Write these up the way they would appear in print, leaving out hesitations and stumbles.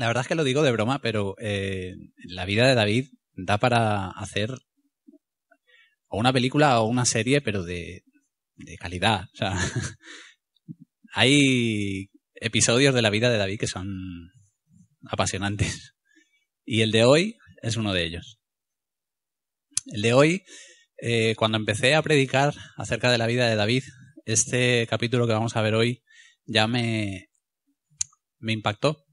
La verdad es que lo digo de broma, pero la vida de David da para hacer o una película o una serie, pero de calidad. O sea, hay episodios de la vida de David que son apasionantes. Y el de hoy es uno de ellos. El de hoy, cuando empecé a predicar acerca de la vida de David, este capítulo que vamos a ver hoy ya me impactó.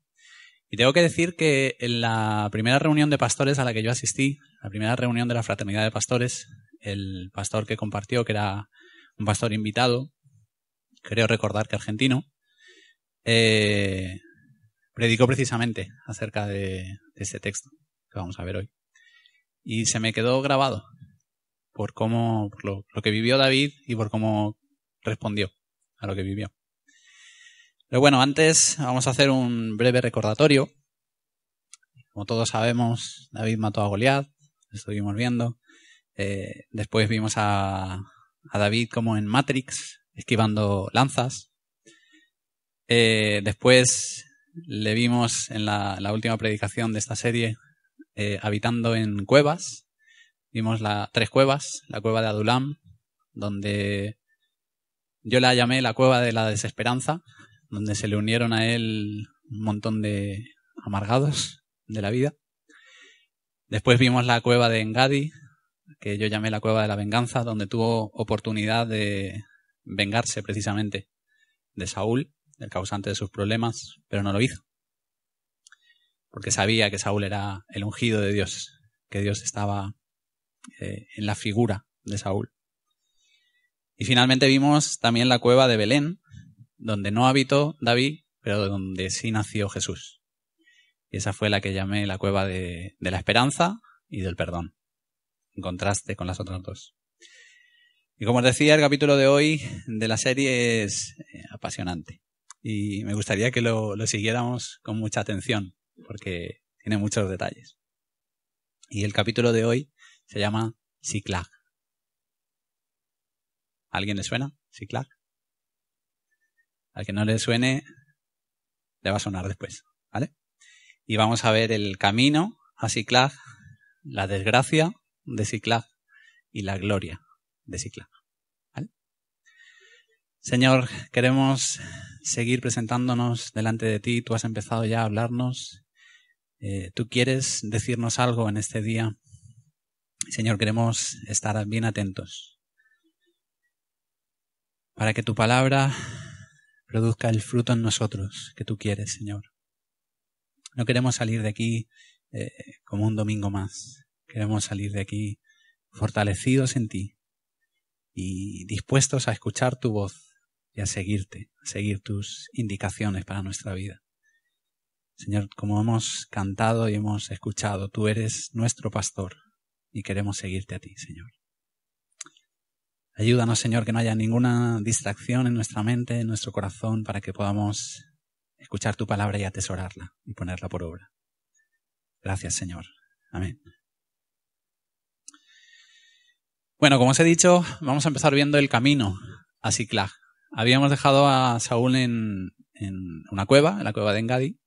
Y tengo que decir que en la primera reunión de pastores a la que yo asistí, la primera reunión de la fraternidad de pastores, el pastor que compartió, que era un pastor invitado, creo recordar que argentino, predicó precisamente acerca de este texto que vamos a ver hoy. Y se me quedó grabado por cómo, por lo que vivió David y por cómo respondió a lo que vivió. Pero bueno, antes vamos a hacer un breve recordatorio. Como todos sabemos, David mató a Goliat, lo estuvimos viendo. Después vimos a David como en Matrix, esquivando lanzas. Después le vimos en la última predicación de esta serie habitando en cuevas. Vimos 3 cuevas, la cueva de Adulam, donde yo la llamé la cueva de la desesperanza, donde se le unieron a él un montón de amargados de la vida. Después vimos la cueva de Engadi, que yo llamé la cueva de la venganza, donde tuvo oportunidad de vengarse precisamente de Saúl, el causante de sus problemas, pero no lo hizo. Porque sabía que Saúl era el ungido de Dios, que Dios estaba en la figura de Saúl. Y finalmente vimos también la cueva de Belén, donde no habitó David, pero donde sí nació Jesús. Y esa fue la que llamé la cueva de la esperanza y del perdón, en contraste con las otras dos. Y como os decía, el capítulo de hoy de la serie es apasionante. Y me gustaría que lo siguiéramos con mucha atención, porque tiene muchos detalles. Y el capítulo de hoy se llama Ziklag. ¿A alguien le suena? Ziklag. Al que no le suene, le va a sonar después, ¿vale? Y vamos a ver el camino a Ziklag, la desgracia de Ziklag y la gloria de Ziklag, ¿vale? Señor, queremos seguir presentándonos delante de ti. Tú has empezado ya a hablarnos. Tú quieres decirnos algo en este día. Señor, queremos estar bien atentos para que tu palabra produzca el fruto en nosotros que tú quieres, Señor. No queremos salir de aquí como un domingo más. Queremos salir de aquí fortalecidos en ti y dispuestos a escuchar tu voz y a seguirte, a seguir tus indicaciones para nuestra vida. Señor, como hemos cantado y hemos escuchado, tú eres nuestro pastor y queremos seguirte a ti, Señor. Ayúdanos, Señor, que no haya ninguna distracción en nuestra mente, en nuestro corazón, para que podamos escuchar tu palabra y atesorarla y ponerla por obra. Gracias, Señor. Amén. Bueno, como os he dicho, vamos a empezar viendo el camino a Ziklag. Habíamos dejado a Saúl en una cueva, en la cueva de Engadi.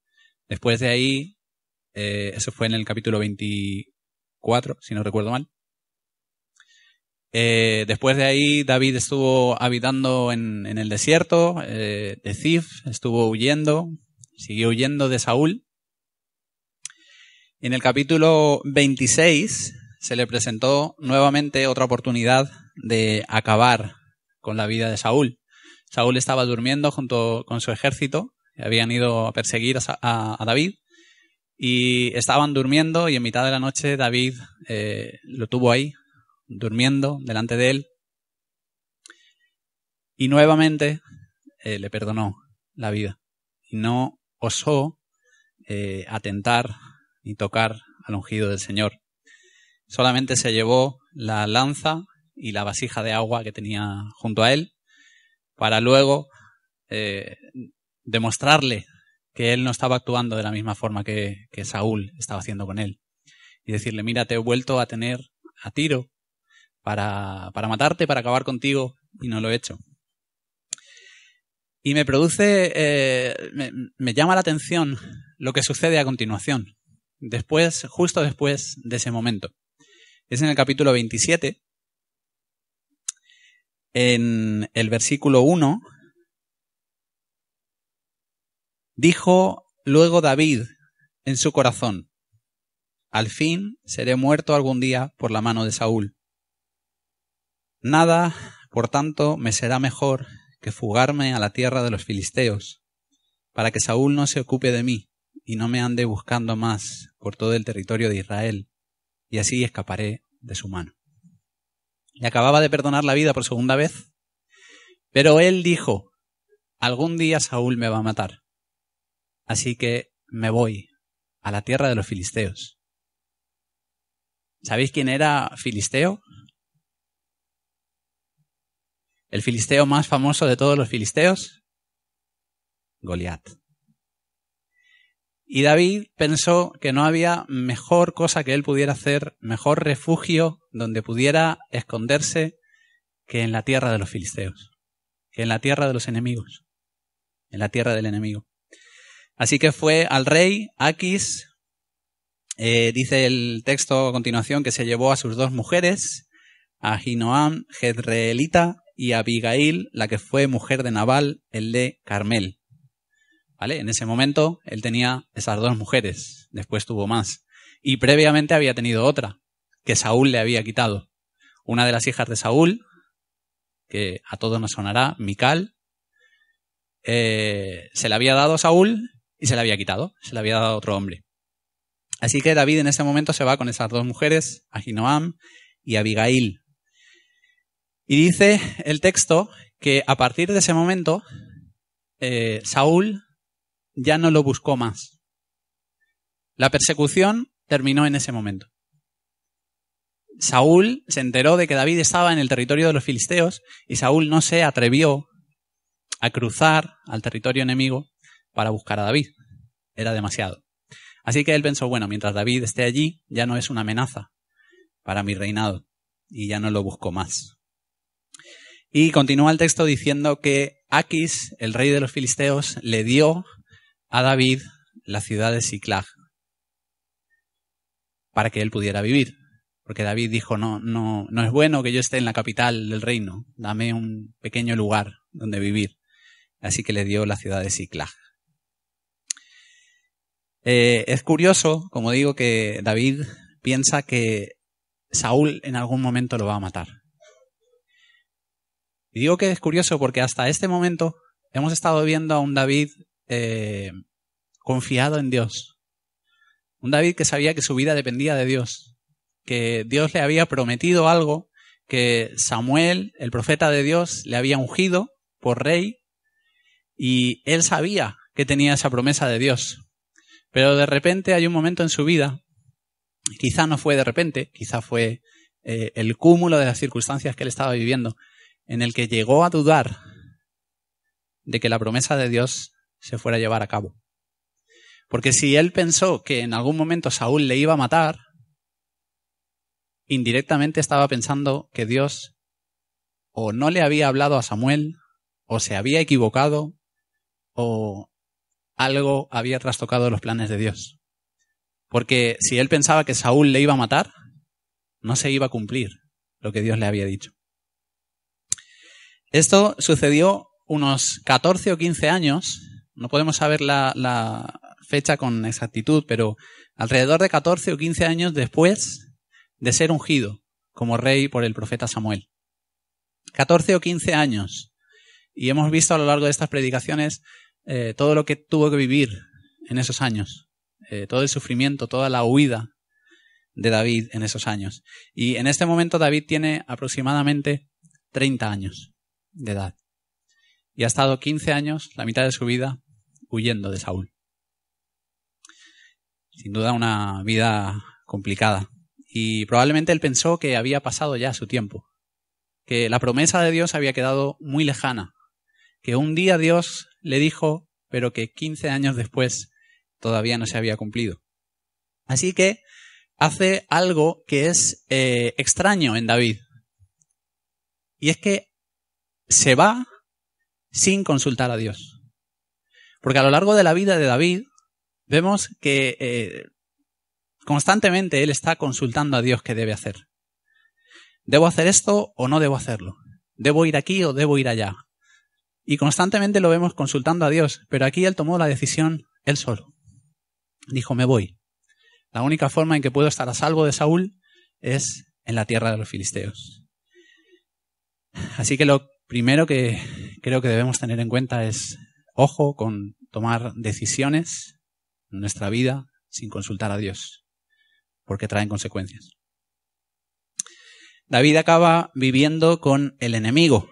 Después de ahí, eso fue en el capítulo 24, si no recuerdo mal. Después de ahí, David estuvo habitando en el desierto de Zif, estuvo huyendo, siguió huyendo de Saúl. En el capítulo 26 se le presentó nuevamente otra oportunidad de acabar con la vida de Saúl. Saúl estaba durmiendo junto con su ejército, habían ido a perseguir a David, y estaban durmiendo y en mitad de la noche David lo tuvo ahí, durmiendo delante de él, y nuevamente le perdonó la vida y no osó atentar ni tocar al ungido del Señor. Solamente se llevó la lanza y la vasija de agua que tenía junto a él para luego demostrarle que él no estaba actuando de la misma forma que Saúl estaba haciendo con él y decirle: mira, te he vuelto a tener a tiro para matarte, para acabar contigo, y no lo he hecho. Y me produce, me llama la atención lo que sucede a continuación, justo después de ese momento. Es en el capítulo 27, en el versículo 1, dijo luego David en su corazón: al fin seré muerto algún día por la mano de Saúl. Nada, por tanto, me será mejor que fugarme a la tierra de los filisteos, para que Saúl no se ocupe de mí y no me ande buscando más por todo el territorio de Israel, y así escaparé de su mano. Le acababa de perdonar la vida por segunda vez, pero él dijo: algún día Saúl me va a matar, así que me voy a la tierra de los filisteos. ¿Sabéis quién era Filisteo? El filisteo más famoso de todos los filisteos, Goliat. Y David pensó que no había mejor cosa que él pudiera hacer, mejor refugio donde pudiera esconderse que en la tierra de los filisteos, que en la tierra de los enemigos, en la tierra del enemigo. Así que fue al rey Aquis, dice el texto a continuación que se llevó a sus 2 mujeres, a Ahinoam, jezreelita, y a Abigail, la que fue mujer de Nabal, el de Carmel. ¿Vale? En ese momento él tenía esas 2 mujeres, después tuvo más. Y previamente había tenido otra, que Saúl le había quitado. Una de las hijas de Saúl, que a todos nos sonará, Mical, se la había dado a Saúl y se la había quitado, se la había dado a otro hombre. Así que David en ese momento se va con esas 2 mujeres, Ahinoam y Abigail. Y dice el texto que a partir de ese momento Saúl ya no lo buscó más. La persecución terminó en ese momento. Saúl se enteró de que David estaba en el territorio de los filisteos y Saúl no se atrevió a cruzar al territorio enemigo para buscar a David. Era demasiado. Así que él pensó, bueno, mientras David esté allí ya no es una amenaza para mi reinado, y ya no lo buscó más. Y continúa el texto diciendo que Aquis, el rey de los filisteos, le dio a David la ciudad de Siclag para que él pudiera vivir. Porque David dijo, no es bueno que yo esté en la capital del reino, dame un pequeño lugar donde vivir. Así que le dio la ciudad de Siclag. Es curioso, como digo, que David piensa que Saúl en algún momento lo va a matar. Y digo que es curioso porque hasta este momento hemos estado viendo a un David confiado en Dios. Un David que sabía que su vida dependía de Dios, que Dios le había prometido algo, que Samuel, el profeta de Dios, le había ungido por rey y él sabía que tenía esa promesa de Dios. Pero de repente hay un momento en su vida, quizá no fue de repente, quizá fue el cúmulo de las circunstancias que él estaba viviendo, en el que llegó a dudar de que la promesa de Dios se fuera a llevar a cabo. Porque si él pensó que en algún momento Saúl le iba a matar, indirectamente estaba pensando que Dios o no le había hablado a Samuel, o se había equivocado, o algo había trastocado los planes de Dios. Porque si él pensaba que Saúl le iba a matar, no se iba a cumplir lo que Dios le había dicho. Esto sucedió unos 14 o 15 años, no podemos saber la fecha con exactitud, pero alrededor de 14 o 15 años después de ser ungido como rey por el profeta Samuel. 14 o 15 años. Y hemos visto a lo largo de estas predicaciones todo lo que tuvo que vivir en esos años, todo el sufrimiento, toda la huida de David en esos años. Y en este momento David tiene aproximadamente 30 años de edad. Y ha estado 15 años, la mitad de su vida, huyendo de Saúl. Sin duda una vida complicada. Y probablemente él pensó que había pasado ya su tiempo, que la promesa de Dios había quedado muy lejana, que un día Dios le dijo, pero que 15 años después todavía no se había cumplido. Así que hace algo que es extraño en David. Y es que se va sin consultar a Dios. Porque a lo largo de la vida de David vemos que constantemente él está consultando a Dios qué debe hacer. ¿Debo hacer esto o no debo hacerlo? ¿Debo ir aquí o debo ir allá? Y constantemente lo vemos consultando a Dios, pero aquí él tomó la decisión él solo. Dijo, me voy. La única forma en que puedo estar a salvo de Saúl es en la tierra de los filisteos. Así que lo primero que creo que debemos tener en cuenta es, ojo con tomar decisiones en nuestra vida sin consultar a Dios, porque traen consecuencias. David acaba viviendo con el enemigo,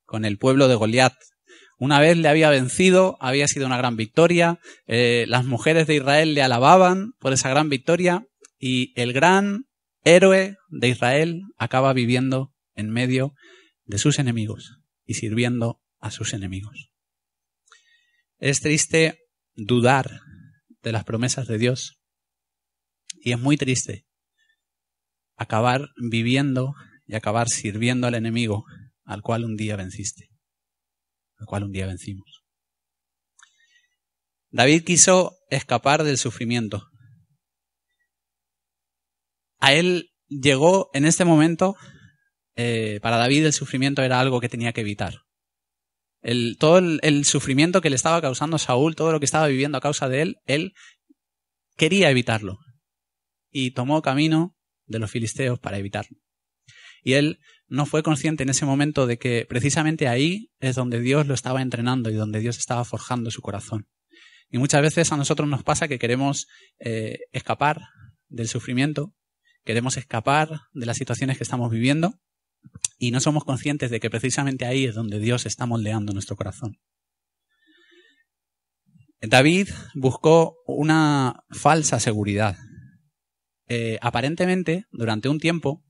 con el pueblo de Goliat. Una vez le había vencido, había sido una gran victoria, las mujeres de Israel le alababan por esa gran victoria y el gran héroe de Israel acaba viviendo en medio de sus enemigos y sirviendo a sus enemigos. Es triste dudar de las promesas de Dios y es muy triste acabar viviendo y acabar sirviendo al enemigo al cual un día venciste, al cual un día vencimos. David quiso escapar del sufrimiento. A él llegó en este momento, para David el sufrimiento era algo que tenía que evitar. Todo el sufrimiento que le estaba causando Saúl, todo lo que estaba viviendo a causa de él quería evitarlo. Y tomó camino de los filisteos para evitarlo. Y él no fue consciente en ese momento de que precisamente ahí es donde Dios lo estaba entrenando y donde Dios estaba forjando su corazón. Y muchas veces a nosotros nos pasa que queremos escapar del sufrimiento, queremos escapar de las situaciones que estamos viviendo y no somos conscientes de que precisamente ahí es donde Dios está moldeando nuestro corazón. David buscó una falsa seguridad. Aparentemente, durante un tiempo,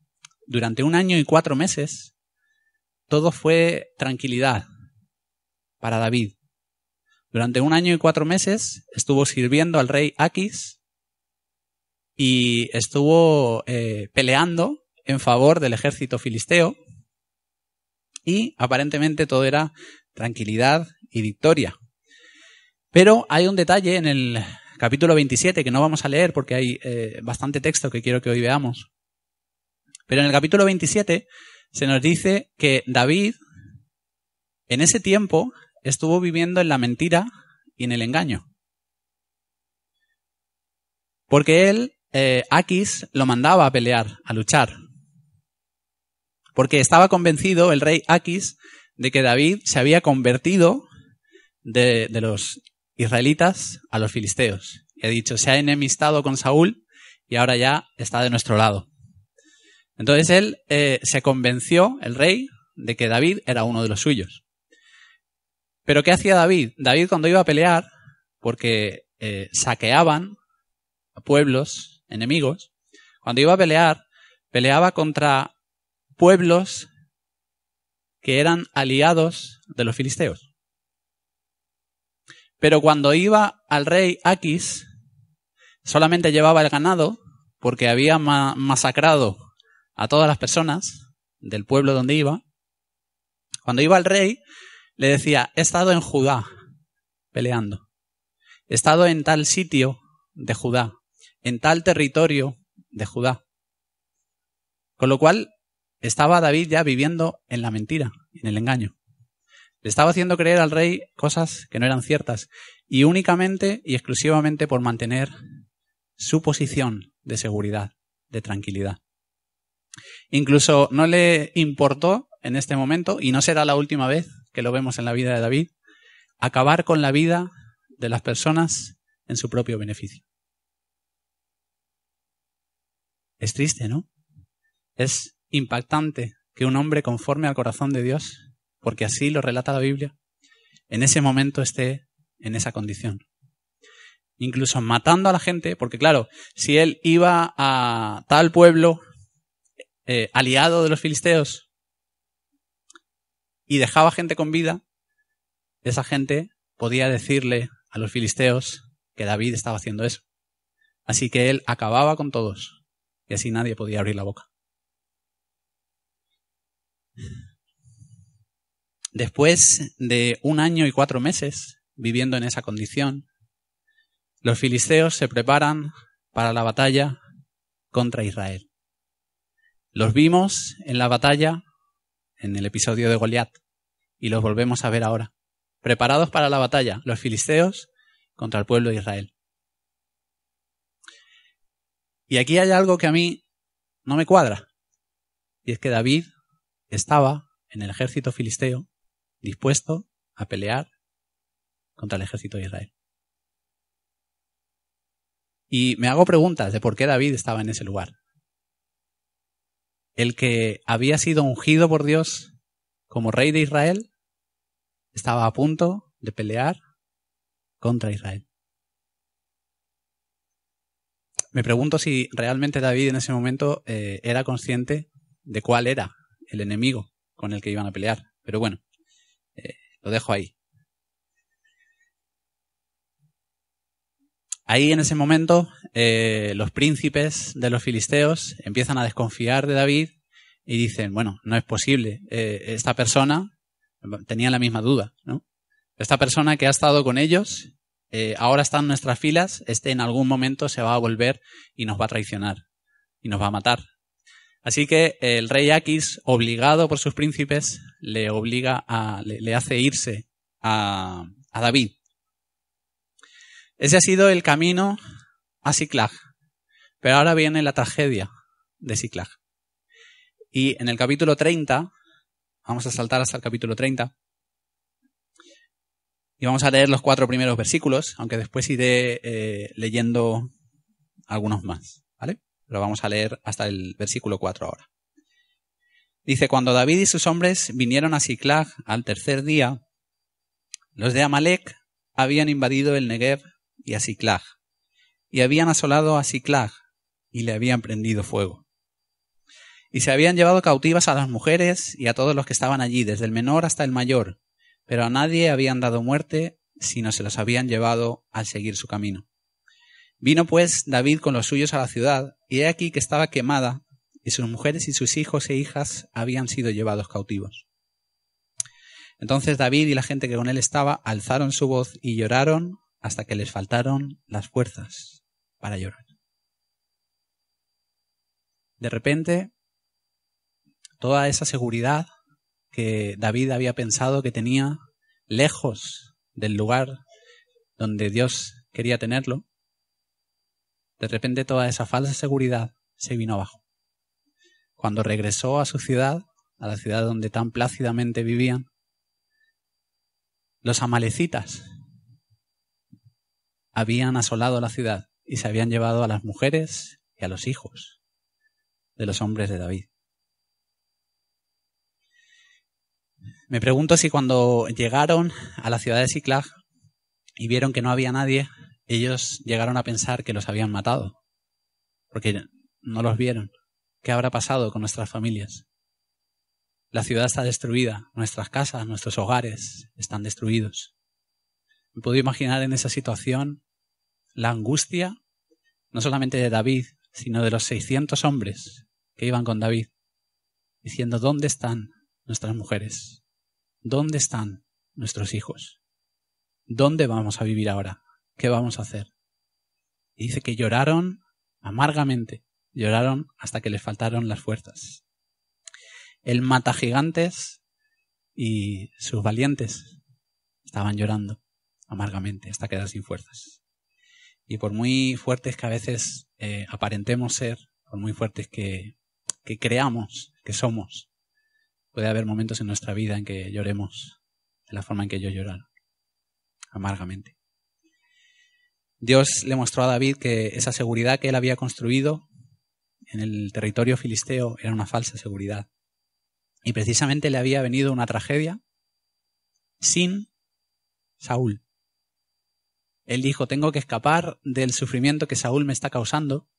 durante 1 año y 4 meses, todo fue tranquilidad para David. Durante 1 año y 4 meses estuvo sirviendo al rey Aquis y estuvo peleando en favor del ejército filisteo y aparentemente todo era tranquilidad y victoria. Pero hay un detalle en el capítulo 27 que no vamos a leer porque hay bastante texto que quiero que hoy veamos. Pero en el capítulo 27 se nos dice que David en ese tiempo estuvo viviendo en la mentira y en el engaño. Porque él, Aquis, lo mandaba a pelear, a luchar. Porque estaba convencido el rey Aquis de que David se había convertido de los israelitas a los filisteos. Y ha dicho, se ha enemistado con Saúl y ahora ya está de nuestro lado. Entonces él se convenció, el rey, de que David era uno de los suyos. ¿Pero qué hacía David? David cuando iba a pelear, porque saqueaban a pueblos enemigos, cuando iba a pelear, peleaba contra pueblos que eran aliados de los filisteos. Pero cuando iba al rey Aquis, solamente llevaba el ganado porque había masacrado a todas las personas del pueblo donde iba. Cuando iba al rey, le decía, he estado en Judá peleando. He estado en tal sitio de Judá, en tal territorio de Judá. Con lo cual, estaba David ya viviendo en la mentira, en el engaño. Le estaba haciendo creer al rey cosas que no eran ciertas y únicamente y exclusivamente por mantener su posición de seguridad, de tranquilidad. Incluso no le importó en este momento, y no será la última vez que lo vemos en la vida de David, acabar con la vida de las personas en su propio beneficio. Es triste, ¿no? Es impactante que un hombre conforme al corazón de Dios, porque así lo relata la Biblia, en ese momento esté en esa condición. Incluso matando a la gente, porque claro, si él iba a tal pueblo aliado de los filisteos y dejaba gente con vida, esa gente podía decirle a los filisteos que David estaba haciendo eso. Así que él acababa con todos y así nadie podía abrir la boca. Después de 1 año y 4 meses viviendo en esa condición, los filisteos se preparan para la batalla contra Israel. Los vimos en la batalla en el episodio de Goliat y los volvemos a ver ahora. Preparados para la batalla, los filisteos contra el pueblo de Israel. Y aquí hay algo que a mí no me cuadra. Y es que David estaba en el ejército filisteo dispuesto a pelear contra el ejército de Israel. Y me hago preguntas de por qué David estaba en ese lugar. El que había sido ungido por Dios como rey de Israel estaba a punto de pelear contra Israel. Me pregunto si realmente David en ese momento era consciente de cuál era el enemigo con el que iban a pelear. Pero bueno, lo dejo ahí. Ahí en ese momento los príncipes de los filisteos empiezan a desconfiar de David y dicen, bueno, no es posible. Esta persona, tenía la misma duda, ¿no? Esta persona que ha estado con ellos, ahora está en nuestras filas, en algún momento se va a volver y nos va a traicionar y nos va a matar. Así que el rey Aquis, obligado por sus príncipes, le hace irse a David. Ese ha sido el camino a Siclag. Pero ahora viene la tragedia de Siclag. Y en el capítulo 30, vamos a saltar hasta el capítulo 30, y vamos a leer los 4 primeros versículos, aunque después iré leyendo algunos más, ¿vale? Pero vamos a leer hasta el versículo 4 ahora. Dice, cuando David y sus hombres vinieron a Siclag al tercer día, los de Amalec habían invadido el Negev y a Siclag, y habían asolado a Siclag, y le habían prendido fuego. Y se habían llevado cautivas a las mujeres y a todos los que estaban allí, desde el menor hasta el mayor, pero a nadie habían dado muerte, sino se los habían llevado al seguir su camino. Vino pues David con los suyos a la ciudad, y he aquí que estaba quemada, y sus mujeres y sus hijos e hijas habían sido llevados cautivos. Entonces David y la gente que con él estaba alzaron su voz y lloraron hasta que les faltaron las fuerzas para llorar. De repente, toda esa seguridad que David había pensado que tenía lejos del lugar donde Dios quería tenerlo, de repente toda esa falsa seguridad se vino abajo. Cuando regresó a su ciudad, a la ciudad donde tan plácidamente vivían, los amalecitas habían asolado la ciudad y se habían llevado a las mujeres y a los hijos de los hombres de David. Me pregunto si cuando llegaron a la ciudad de Siclag y vieron que no había nadie, ellos llegaron a pensar que los habían matado, porque no los vieron. ¿Qué habrá pasado con nuestras familias? La ciudad está destruida, nuestras casas, nuestros hogares están destruidos. Me puedo imaginar en esa situación la angustia, no solamente de David, sino de los 600 hombres que iban con David, diciendo, ¿dónde están nuestras mujeres? ¿Dónde están nuestros hijos? ¿Dónde vamos a vivir ahora? ¿Qué vamos a hacer? Y dice que lloraron amargamente, lloraron hasta que les faltaron las fuerzas. El matagigantes y sus valientes estaban llorando amargamente hasta quedar sin fuerzas. Y por muy fuertes que a veces aparentemos ser, por muy fuertes que creamos que somos, puede haber momentos en nuestra vida en que lloremos de la forma en que ellos lloraron, amargamente. Dios le mostró a David que esa seguridad que él había construido en el territorio filisteo era una falsa seguridad. Y precisamente le había venido una tragedia sin Saúl. Él dijo, tengo que escapar del sufrimiento que Saúl me está causando,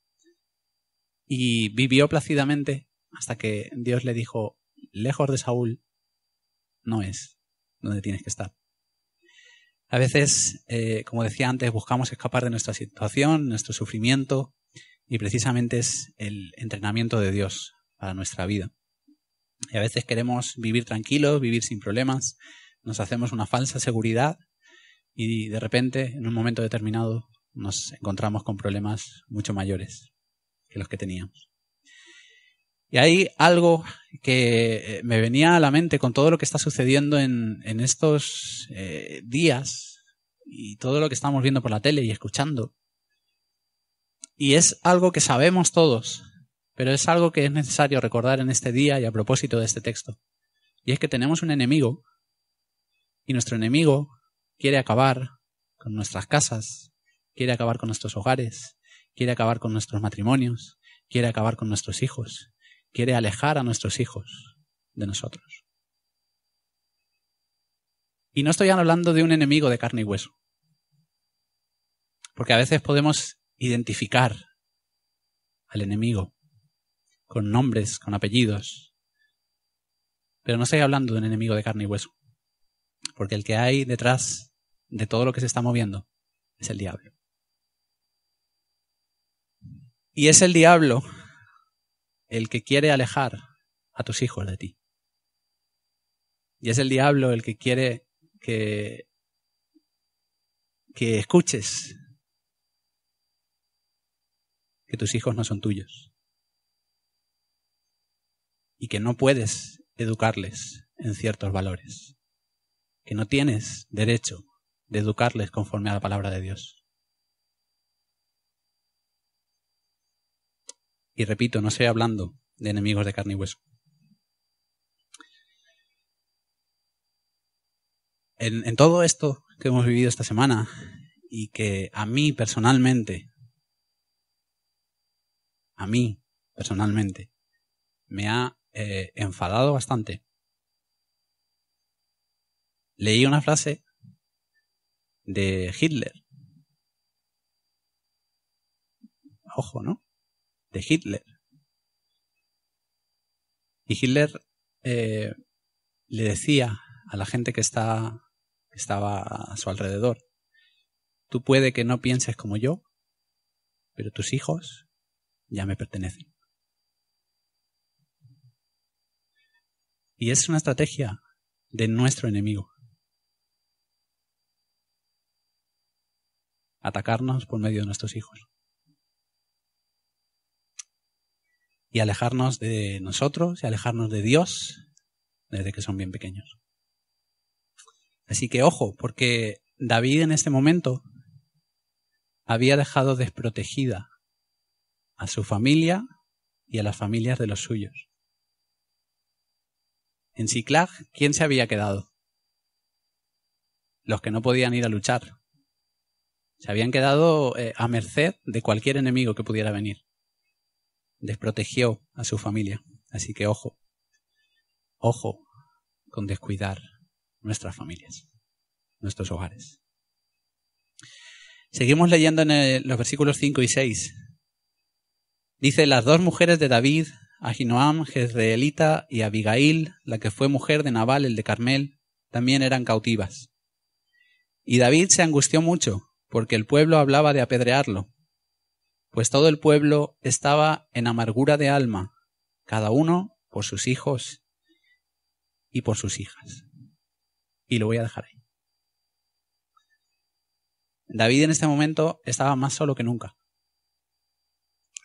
y vivió plácidamente hasta que Dios le dijo, lejos de Saúl no es donde tienes que estar. A veces, como decía antes, buscamos escapar de nuestra situación, nuestro sufrimiento, y precisamente es el entrenamiento de Dios para nuestra vida. Y a veces queremos vivir tranquilos, vivir sin problemas, nos hacemos una falsa seguridad y de repente, en un momento determinado, nos encontramos con problemas mucho mayores que los que teníamos. Y hay algo que me venía a la mente con todo lo que está sucediendo en estos días y todo lo que estamos viendo por la tele y escuchando. Y es algo que sabemos todos, pero es algo que es necesario recordar en este día y a propósito de este texto. Y es que tenemos un enemigo y nuestro enemigo quiere acabar con nuestras casas, quiere acabar con nuestros hogares, quiere acabar con nuestros matrimonios, quiere acabar con nuestros hijos, quiere alejar a nuestros hijos de nosotros. Y no estoy hablando de un enemigo de carne y hueso, porque a veces podemos identificar al enemigo con nombres, con apellidos, pero no estoy hablando de un enemigo de carne y hueso, porque el que hay detrás de todo lo que se está moviendo es el diablo. Y es el diablo el que quiere alejar a tus hijos de ti. Y es el diablo el que quiere que escuches que tus hijos no son tuyos y que no puedes educarles en ciertos valores, que no tienes derecho de educarles conforme a la palabra de Dios. Y repito, no estoy hablando de enemigos de carne y hueso. En todo esto que hemos vivido esta semana y que a mí personalmente me ha enfadado bastante. Leí una frase de Hitler. Ojo, ¿no? De Hitler. Y Hitler le decía a la gente que estaba a su alrededor: tú puede que no pienses como yo, pero tus hijos ya me pertenecen. Y es una estrategia de nuestro enemigo. Atacarnos por medio de nuestros hijos. Y alejarnos de nosotros y alejarnos de Dios desde que son bien pequeños. Así que ojo, porque David en este momento había dejado desprotegida a su familia y a las familias de los suyos. En Siclag, ¿quién se había quedado? Los que no podían ir a luchar. Se habían quedado a merced de cualquier enemigo que pudiera venir. Desprotegió a su familia. Así que ojo con descuidar nuestras familias, nuestros hogares. Seguimos leyendo en los versículos 5 y 6. Dice: las dos mujeres de David, Ahinoam, Jezreelita, y Abigail, la que fue mujer de Nabal, el de Carmel, también eran cautivas. Y David se angustió mucho, porque el pueblo hablaba de apedrearlo, pues todo el pueblo estaba en amargura de alma, cada uno por sus hijos y por sus hijas. Y lo voy a dejar ahí. David en este momento estaba más solo que nunca.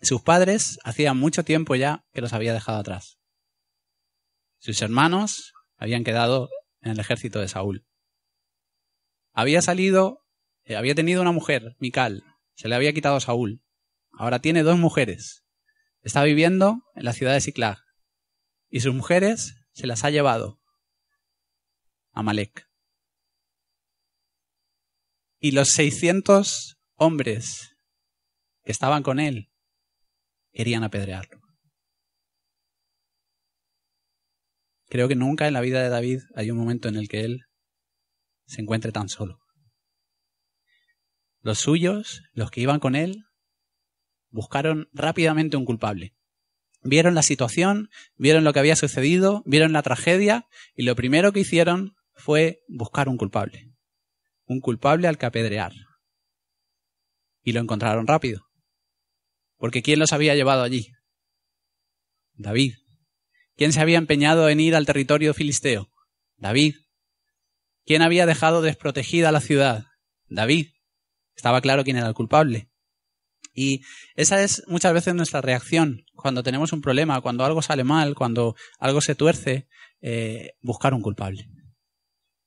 Sus padres hacía mucho tiempo ya que los había dejado atrás. Sus hermanos habían quedado en el ejército de Saúl. Había tenido una mujer, Mical, se le había quitado a Saúl. Ahora tiene dos mujeres. Está viviendo en la ciudad de Siclag. Y sus mujeres se las ha llevado a Amalek. Y los 600 hombres que estaban con él querían apedrearlo. Creo que nunca en la vida de David hay un momento en el que él se encuentre tan solo. Los suyos, los que iban con él, buscaron rápidamente un culpable. Vieron la situación, vieron lo que había sucedido, vieron la tragedia y lo primero que hicieron fue buscar un culpable. Un culpable al que apedrear. Y lo encontraron rápido. Porque ¿quién los había llevado allí? David. ¿Quién se había empeñado en ir al territorio filisteo? David. ¿Quién había dejado desprotegida la ciudad? David. Estaba claro quién era el culpable. Y esa es muchas veces nuestra reacción cuando tenemos un problema, cuando algo sale mal, cuando algo se tuerce, buscar un culpable.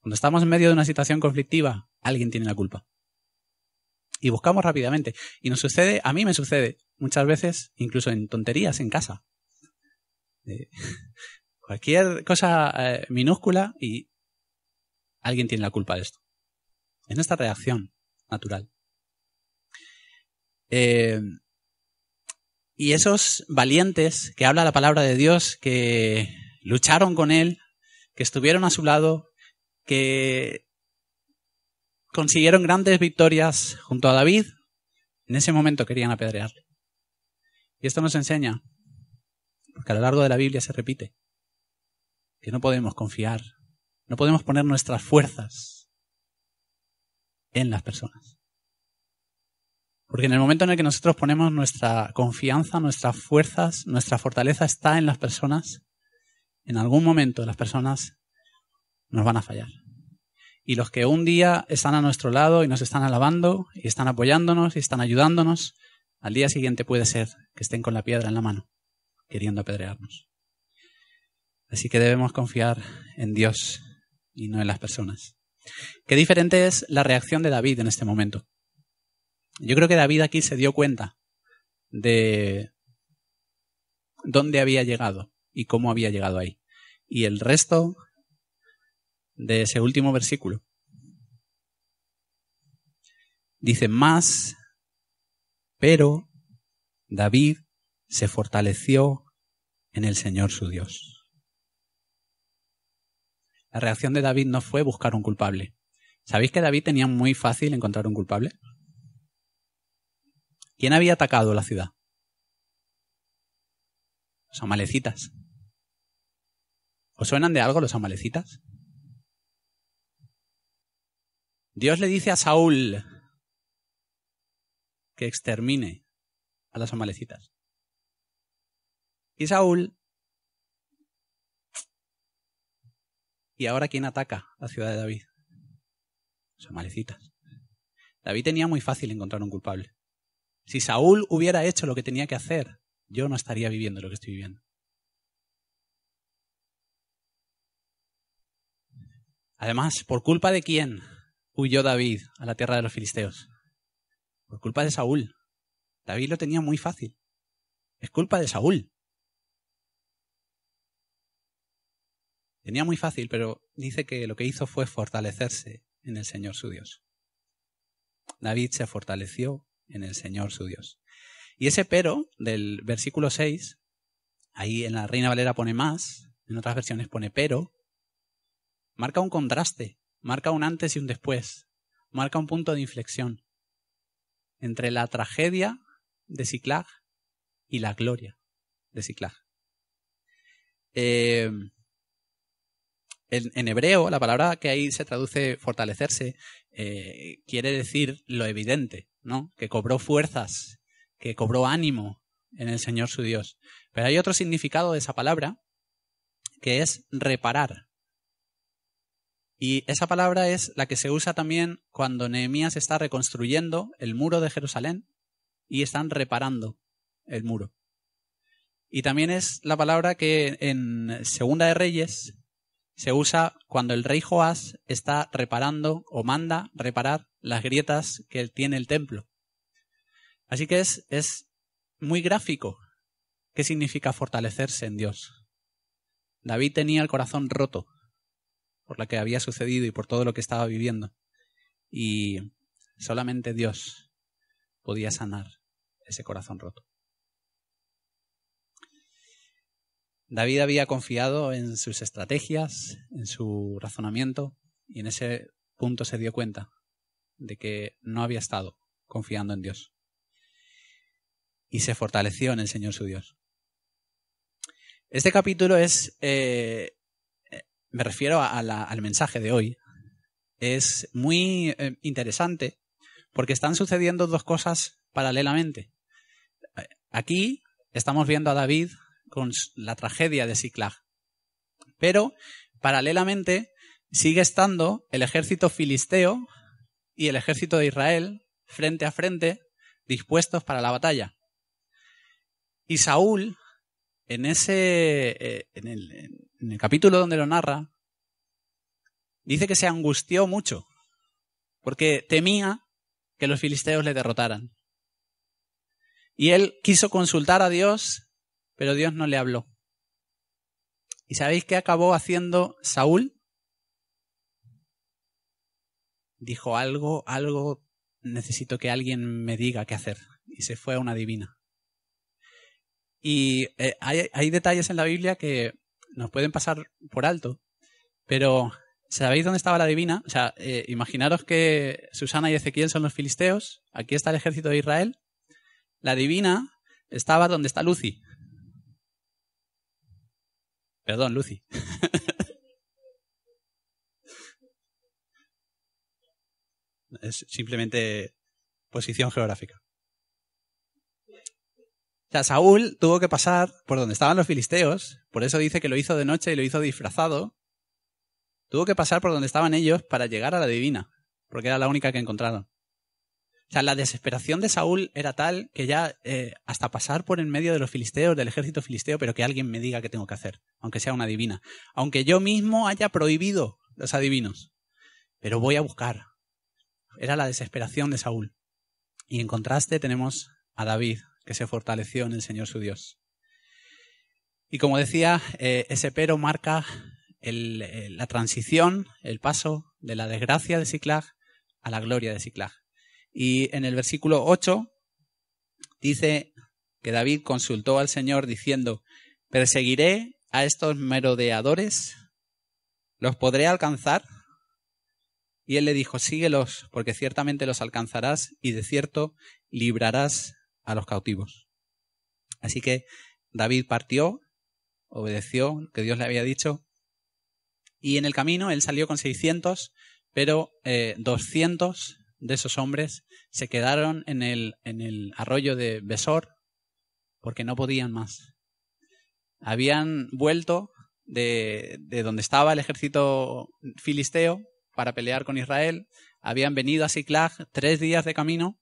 Cuando estamos en medio de una situación conflictiva, alguien tiene la culpa. Y buscamos rápidamente. Y nos sucede, a mí me sucede muchas veces, incluso en tonterías en casa. Cualquier cosa minúscula y alguien tiene la culpa de esto. Es nuestra reacción natural. Y esos valientes que habla la palabra de Dios, que lucharon con él, que estuvieron a su lado, que consiguieron grandes victorias junto a David, en ese momento querían apedrearle. Y esto nos enseña, porque a lo largo de la Biblia se repite, que no podemos confiar, no podemos poner nuestras fuerzas en las personas. Porque en el momento en el que nosotros ponemos nuestra confianza, nuestras fuerzas, nuestra fortaleza está en las personas, en algún momento las personas nos van a fallar. Y los que un día están a nuestro lado y nos están alabando y están apoyándonos y están ayudándonos, al día siguiente puede ser que estén con la piedra en la mano, queriendo apedrearnos. Así que debemos confiar en Dios y no en las personas. Qué diferente es la reacción de David en este momento. Yo creo que David aquí se dio cuenta de dónde había llegado y cómo había llegado ahí. Y el resto de ese último versículo dice más, pero David se fortaleció en el Señor su Dios. La reacción de David no fue buscar un culpable. ¿Sabéis que David tenía muy fácil encontrar un culpable? ¿Quién había atacado la ciudad? Los amalecitas. ¿Os suenan de algo los amalecitas? Dios le dice a Saúl que extermine a los amalecitas. Y Saúl... ¿Y ahora quién ataca la ciudad de David? Los amalecitas. David tenía muy fácil encontrar un culpable. Si Saúl hubiera hecho lo que tenía que hacer, yo no estaría viviendo lo que estoy viviendo. Además, ¿por culpa de quién huyó David a la tierra de los filisteos? Por culpa de Saúl. David lo tenía muy fácil. Es culpa de Saúl. Tenía muy fácil, pero dice que lo que hizo fue fortalecerse en el Señor su Dios. David se fortaleció en el Señor su Dios. Y ese pero del versículo 6, ahí en la Reina Valera pone más, en otras versiones pone pero, marca un contraste, marca un antes y un después, marca un punto de inflexión entre la tragedia de Siclag y la gloria de Siclag. En hebreo, la palabra que ahí se traduce fortalecerse quiere decir lo evidente, ¿no? Que cobró fuerzas, que cobró ánimo en el Señor su Dios. Pero hay otro significado de esa palabra que es reparar. Y esa palabra es la que se usa también cuando Nehemías está reconstruyendo el muro de Jerusalén y están reparando el muro. Y también es la palabra que en Segunda de Reyes se usa cuando el rey Joás está reparando o manda reparar las grietas que tiene el templo. Así que es muy gráfico qué significa fortalecerse en Dios. David tenía el corazón roto por lo que había sucedido y por todo lo que estaba viviendo. Y solamente Dios podía sanar ese corazón roto. David había confiado en sus estrategias, en su razonamiento, y en ese punto se dio cuenta de que no había estado confiando en Dios. Y se fortaleció en el Señor su Dios. Este capítulo es, me refiero al mensaje de hoy, es muy interesante porque están sucediendo dos cosas paralelamente. Aquí estamos viendo a David con la tragedia de Siclag. Pero, paralelamente, sigue estando el ejército filisteo y el ejército de Israel frente a frente, dispuestos para la batalla. Y Saúl, en el capítulo donde lo narra, dice que se angustió mucho, porque temía que los filisteos le derrotaran. Y él quiso consultar a Dios, pero Dios no le habló. ¿Y sabéis qué acabó haciendo Saúl? Dijo, algo, necesito que alguien me diga qué hacer. Y se fue a una adivina. Y hay detalles en la Biblia que nos pueden pasar por alto, pero ¿sabéis dónde estaba la adivina? O sea, imaginaros que Susana y Ezequiel son los filisteos, aquí está el ejército de Israel. La adivina estaba donde está Lucy. Perdón, Lucy. Es simplemente posición geográfica. O sea, Saúl tuvo que pasar por donde estaban los filisteos, por eso dice que lo hizo de noche y lo hizo disfrazado. Tuvo que pasar por donde estaban ellos para llegar a la adivina, porque era la única que encontraron. O sea, la desesperación de Saúl era tal que ya hasta pasar por en medio de los filisteos, del ejército filisteo, pero que alguien me diga qué tengo que hacer, aunque sea una adivina. Aunque yo mismo haya prohibido los adivinos, pero voy a buscar. Era la desesperación de Saúl. Y en contraste tenemos a David, que se fortaleció en el Señor su Dios. Y como decía, ese pero marca la transición, el paso de la desgracia de Siclag a la gloria de Siclag. Y en el versículo 8 dice que David consultó al Señor diciendo, ¿perseguiré a estos merodeadores? ¿Los podré alcanzar? Y él le dijo, síguelos, porque ciertamente los alcanzarás y de cierto librarás a los cautivos. Así que David partió, obedeció lo que Dios le había dicho, y en el camino él salió con 600, pero 200 de esos hombres se quedaron en el arroyo de Besor porque no podían más. Habían vuelto de donde estaba el ejército filisteo para pelear con Israel, habían venido a Siclag 3 días de camino,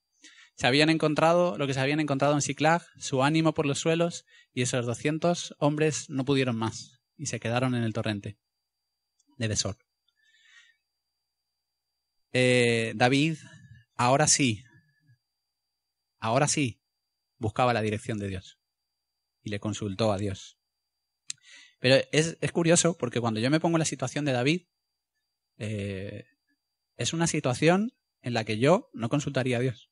se habían encontrado lo que se habían encontrado en Siclag, su ánimo por los suelos, y esos 200 hombres no pudieron más y se quedaron en el torrente de Besor. David, ahora sí, buscaba la dirección de Dios y le consultó a Dios. Pero es curioso porque cuando yo me pongo en la situación de David, es una situación en la que yo no consultaría a Dios.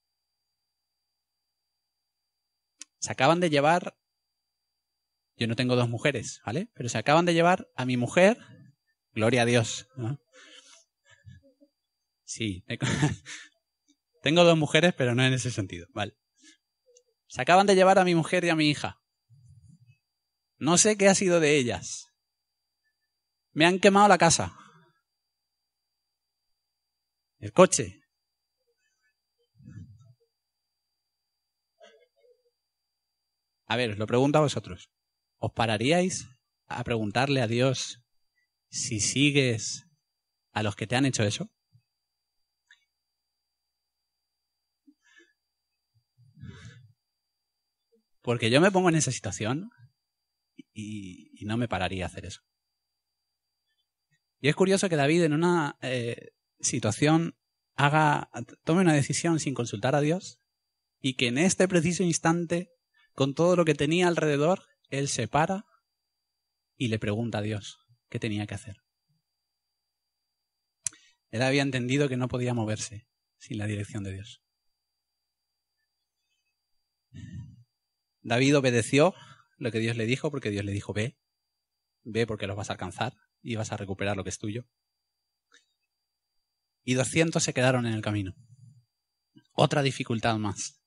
Se acaban de llevar, yo no tengo 2 mujeres, ¿vale? Pero se acaban de llevar a mi mujer, gloria a Dios, ¿no? Sí, tengo 2 mujeres, pero no en ese sentido, vale. Se acaban de llevar a mi mujer y a mi hija. No sé qué ha sido de ellas. Me han quemado la casa. El coche. A ver, os lo pregunto a vosotros. ¿Os pararíais a preguntarle a Dios si sigues a los que te han hecho eso? Porque yo me pongo en esa situación y no me pararía a hacer eso. Y es curioso que David en una situación tome una decisión sin consultar a Dios y que en este preciso instante, con todo lo que tenía alrededor, él se para y le pregunta a Dios qué tenía que hacer. Él había entendido que no podía moverse sin la dirección de Dios. David obedeció lo que Dios le dijo porque Dios le dijo, ve porque los vas a alcanzar y vas a recuperar lo que es tuyo. Y 200 se quedaron en el camino. Otra dificultad más.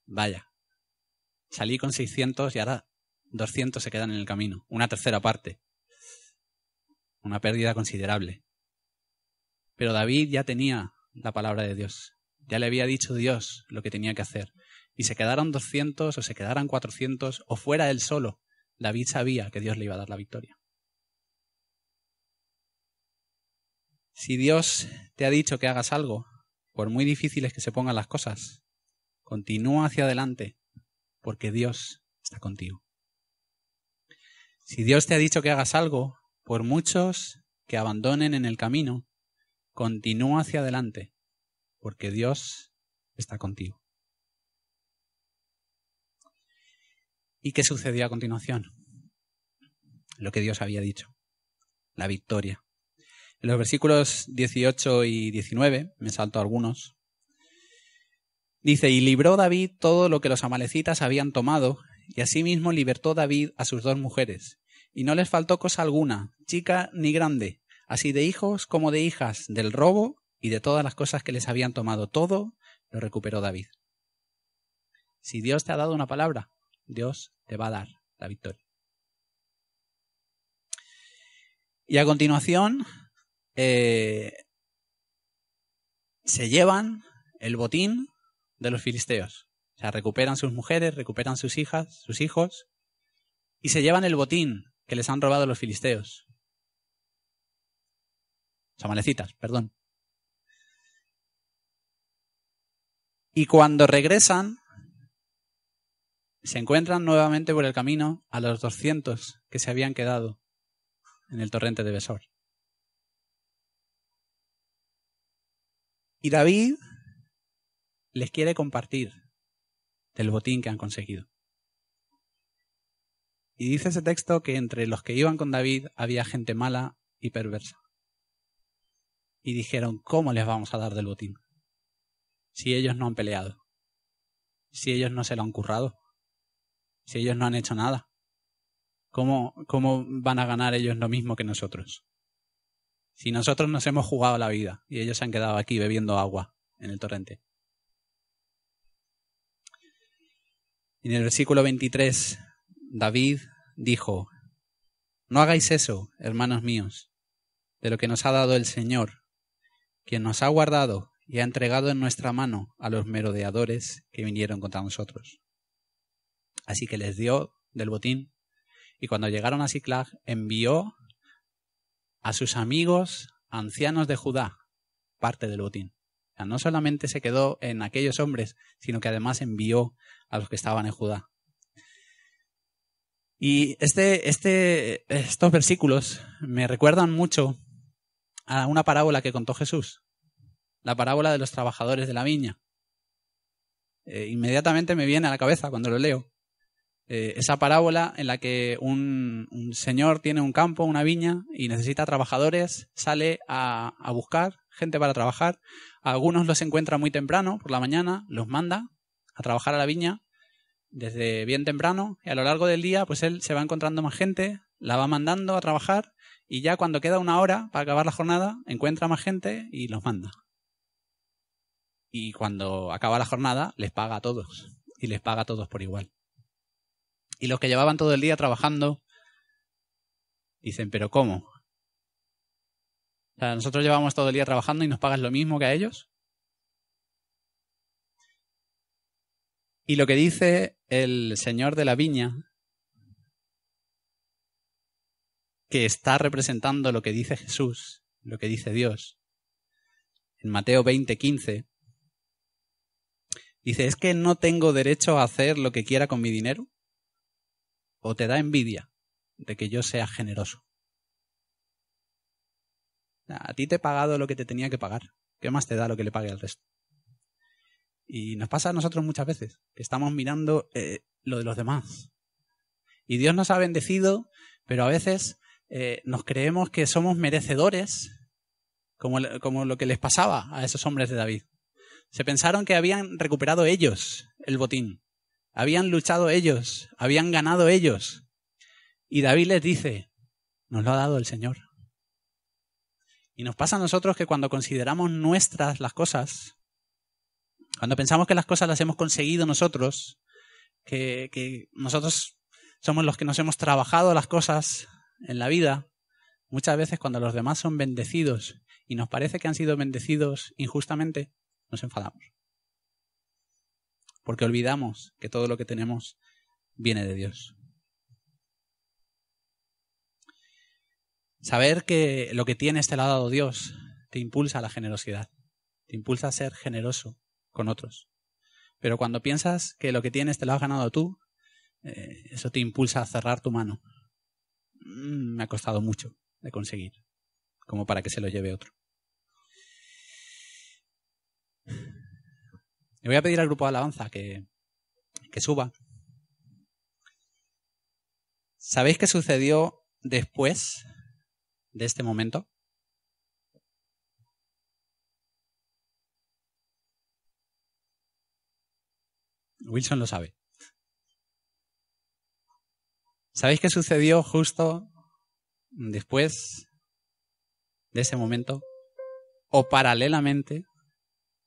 Vaya, salí con 600 y ahora 200 se quedan en el camino. Una tercera parte. Una pérdida considerable. Pero David ya tenía la palabra de Dios. Ya le había dicho Dios lo que tenía que hacer. Y se quedaron 200 o se quedaran 400 o fuera él solo. David sabía que Dios le iba a dar la victoria. Si Dios te ha dicho que hagas algo, por muy difíciles que se pongan las cosas, continúa hacia adelante, porque Dios está contigo. Si Dios te ha dicho que hagas algo, por muchos que abandonen en el camino, continúa hacia adelante, porque Dios está contigo. ¿Y qué sucedió a continuación? Lo que Dios había dicho, la victoria. En los versículos 18 y 19, me salto algunos, dice, y libró David todo lo que los amalecitas habían tomado, y asimismo libertó David a sus 2 mujeres, y no les faltó cosa alguna, chica ni grande, así de hijos como de hijas, del robo y de todas las cosas que les habían tomado. Todo lo recuperó David. Si Dios te ha dado una palabra, Dios te va a dar la victoria. Y a continuación se llevan el botín de los filisteos. O sea, recuperan sus mujeres, recuperan sus hijas, sus hijos, y se llevan el botín que les han robado los filisteos. Los amalecitas, perdón. Y cuando regresan, se encuentran nuevamente por el camino a los 200 que se habían quedado en el torrente de Besor. Y David les quiere compartir del botín que han conseguido. Y dice ese texto que entre los que iban con David había gente mala y perversa. Y dijeron, ¿cómo les vamos a dar del botín? Si ellos no han peleado, si ellos no se lo han currado, si ellos no han hecho nada, ¿cómo van a ganar ellos lo mismo que nosotros? Si nosotros nos hemos jugado la vida y ellos se han quedado aquí bebiendo agua en el torrente. En el versículo 23, David dijo, no hagáis eso, hermanos míos, de lo que nos ha dado el Señor, quien nos ha guardado y ha entregado en nuestra mano a los merodeadores que vinieron contra nosotros. Así que les dio del botín, y cuando llegaron a Siclag, envió a sus amigos ancianos de Judá parte del botín. O sea, no solamente se quedó en aquellos hombres, sino que además envió a los que estaban en Judá. Y estos versículos me recuerdan mucho a una parábola que contó Jesús, la parábola de los trabajadores de la viña. Inmediatamente me viene a la cabeza cuando lo leo. Esa parábola en la que un señor tiene un campo, una viña, y necesita trabajadores, sale a buscar gente para trabajar. A algunos los encuentra muy temprano, por la mañana, los manda a trabajar a la viña desde bien temprano, y a lo largo del día pues él se va encontrando más gente, la va mandando a trabajar, y ya cuando queda una hora para acabar la jornada, encuentra más gente y los manda. Y cuando acaba la jornada, les paga a todos, y les paga a todos por igual. Y los que llevaban todo el día trabajando dicen, ¿pero cómo? O sea, nosotros llevamos todo el día trabajando y nos pagas lo mismo que a ellos. Y lo que dice el señor de la viña, que está representando lo que dice Jesús, lo que dice Dios, en Mateo 20:15, dice, ¿es que no tengo derecho a hacer lo que quiera con mi dinero? ¿O te da envidia de que yo sea generoso? A ti te he pagado lo que te tenía que pagar. ¿Qué más te da lo que le pague al resto? Y nos pasa a nosotros muchas veces, que estamos mirando lo de los demás. Y Dios nos ha bendecido, pero a veces nos creemos que somos merecedores, como lo que les pasaba a esos hombres de David. Se pensaron que habían recuperado ellos el botín. Habían luchado ellos, habían ganado ellos. Y David les dice, nos lo ha dado el Señor. Y nos pasa a nosotros que cuando consideramos nuestras las cosas, cuando pensamos que las cosas las hemos conseguido nosotros, que nosotros somos los que nos hemos trabajado las cosas en la vida, muchas veces cuando los demás son bendecidos y nos parece que han sido bendecidos injustamente, nos enfadamos. Porque olvidamos que todo lo que tenemos viene de Dios. Saber que lo que tienes te lo ha dado Dios te impulsa a la generosidad, te impulsa a ser generoso con otros. Pero cuando piensas que lo que tienes te lo has ganado tú, eso te impulsa a cerrar tu mano. Me ha costado mucho de conseguir, como para que se lo lleve otro. Le voy a pedir al grupo de alabanza que suba. ¿Sabéis qué sucedió después de este momento? Wilson lo sabe. ¿Sabéis qué sucedió justo después de ese momento? ¿O paralelamente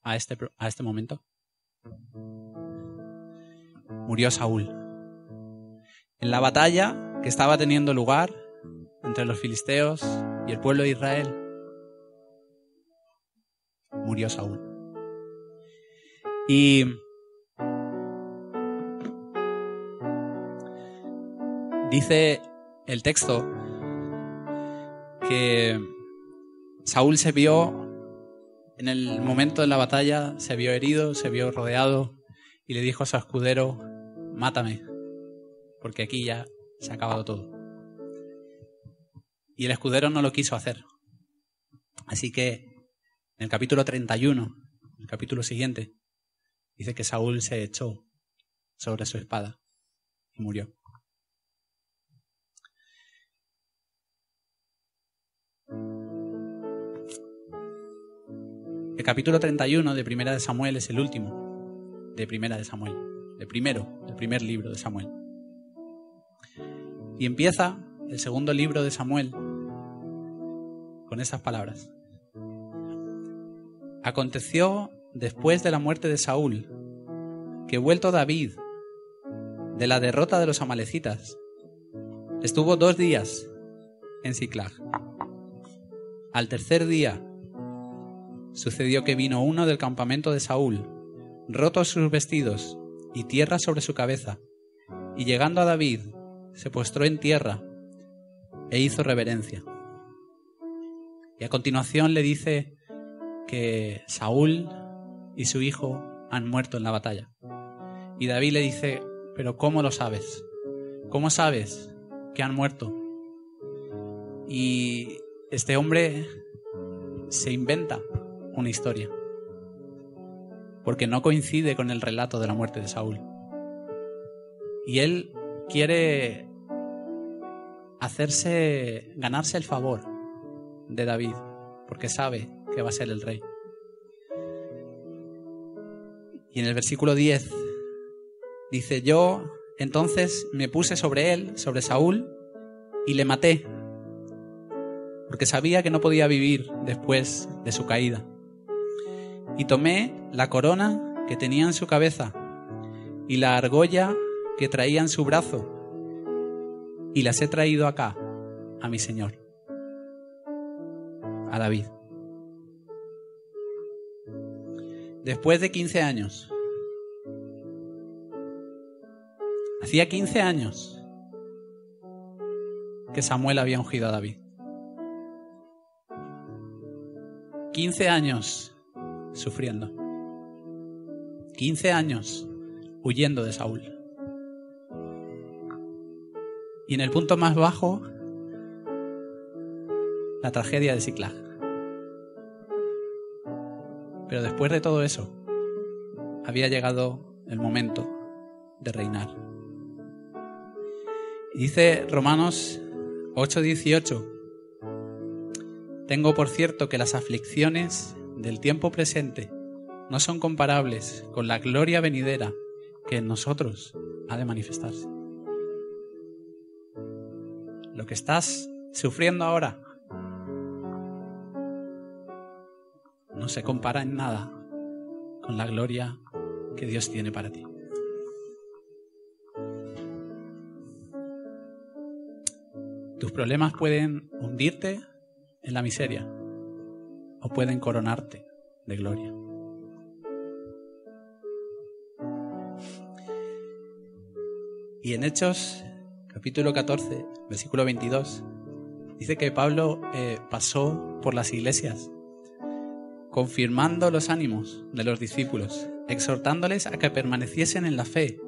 a este momento? Murió Saúl. En la batalla que estaba teniendo lugar entre los filisteos y el pueblo de Israel, murió Saúl. Y dice el texto que Saúl se vio, en el momento de la batalla, se vio herido, se vio rodeado y le dijo a su escudero: mátame, porque aquí ya se ha acabado todo. Y el escudero no lo quiso hacer. Así que en el capítulo 31, el capítulo siguiente, dice que Saúl se echó sobre su espada y murió. El capítulo 31 de Primera de Samuel es el último de Primera de Samuel, el primer libro de Samuel. Y empieza el segundo libro de Samuel con esas palabras. Aconteció después de la muerte de Saúl que, vuelto David de la derrota de los amalecitas, estuvo 2 días en Siclag. Al tercer día sucedió que vino uno del campamento de Saúl, rotos sus vestidos y tierra sobre su cabeza, y llegando a David, se postró en tierra e hizo reverencia. Y a continuación le dice que Saúl y su hijo han muerto en la batalla. Y David le dice: ¿pero cómo lo sabes? ¿Cómo sabes que han muerto? Y este hombre se inventa una historia, porque no coincide con el relato de la muerte de Saúl. Y él quiere ganarse el favor de David, porque sabe que va a ser el rey. Y en el versículo 10 dice: yo entonces me puse sobre él, sobre Saúl, y le maté, porque sabía que no podía vivir después de su caída. Y tomé la corona que tenía en su cabeza y la argolla que traía en su brazo, y las he traído acá a mi señor, a David. Después de 15 años, hacía 15 años que Samuel había ungido a David. 15 años sufriendo. 15 años huyendo de Saúl. Y en el punto más bajo, la tragedia de Siclag. Pero después de todo eso, había llegado el momento de reinar. Y dice Romanos 8:18: tengo por cierto que las aflicciones del tiempo presente no son comparables con la gloria venidera que en nosotros ha de manifestarse. Lo que estás sufriendo ahora no se compara en nada con la gloria que Dios tiene para ti. Tus problemas pueden hundirte en la miseria o pueden coronarte de gloria. Y en Hechos, capítulo 14, versículo 22, Dice que Pablo pasó por las iglesias, confirmando los ánimos de los discípulos, exhortándoles a que permaneciesen en la fe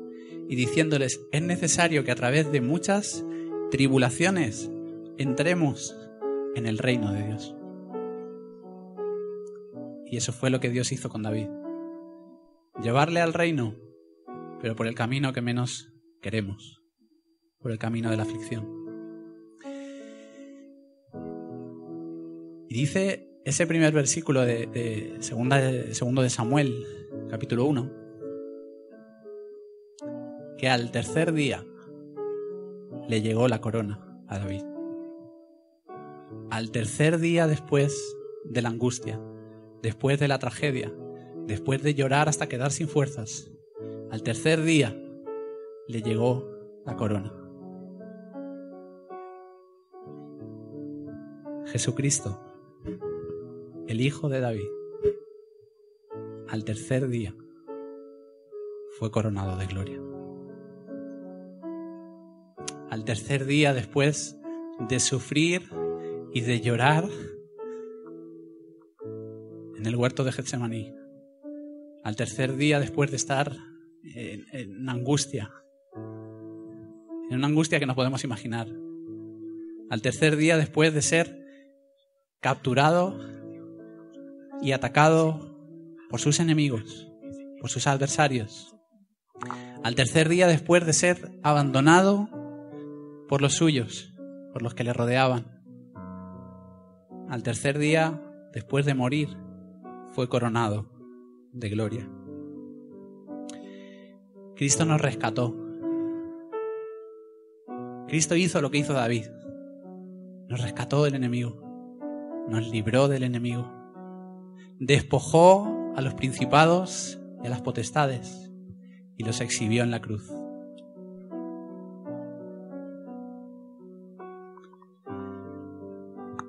y diciéndoles: es necesario que a través de muchas tribulaciones entremos en el reino de Dios. Y eso fue lo que Dios hizo con David. Llevarle al reino, pero por el camino que menos queremos, por el camino de la aflicción. Y dice ese primer versículo de segundo de Samuel, capítulo 1, que al tercer día le llegó la corona a David. Al tercer día después de la angustia, después de la tragedia, después de llorar hasta quedar sin fuerzas, al tercer día le llegó la corona. Jesucristo, el Hijo de David, al tercer día fue coronado de gloria. Al tercer día, después de sufrir y de llorar en el huerto de Getsemaní, al tercer día, después de estar en angustia, en una angustia que no podemos imaginar, al tercer día, después de ser capturado y atacado por sus enemigos, por sus adversarios, al tercer día, después de ser abandonado por los suyos, por los que le rodeaban, al tercer día, después de morir, fue coronado de gloria. Cristo nos rescató. Cristo hizo lo que hizo David. Nos rescató del enemigo. Nos libró del enemigo. Despojó a los principados y a las potestades y los exhibió en la cruz.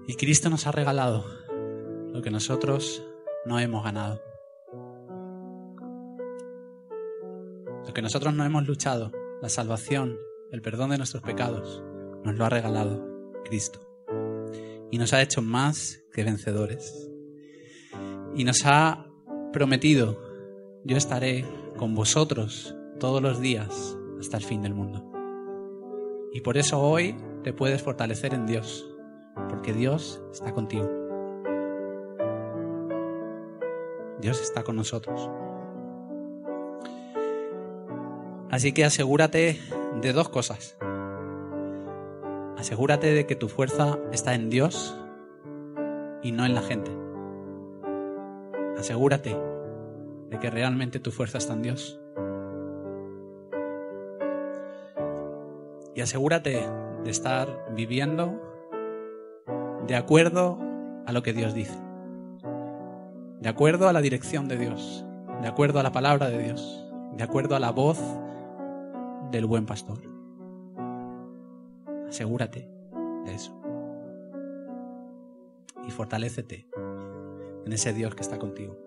Y Cristo nos ha regalado lo que nosotros no hemos ganado. Lo que nosotros no hemos luchado, la salvación, el perdón de nuestros pecados, nos lo ha regalado Cristo. Y nos ha hecho más que vencedores. Y nos ha prometido: yo estaré con vosotros todos los días hasta el fin del mundo. Y por eso hoy te puedes fortalecer en Dios, porque Dios está contigo. Dios está con nosotros. Así que asegúrate de dos cosas. Asegúrate de que tu fuerza está en Dios y no en la gente. Asegúrate de que realmente tu fuerza está en Dios. Y asegúrate de estar viviendo de acuerdo a lo que Dios dice. De acuerdo a la dirección de Dios. De acuerdo a la palabra de Dios. De acuerdo a la voz del buen pastor. Asegúrate de eso. Y fortalécete en ese Dios que está contigo.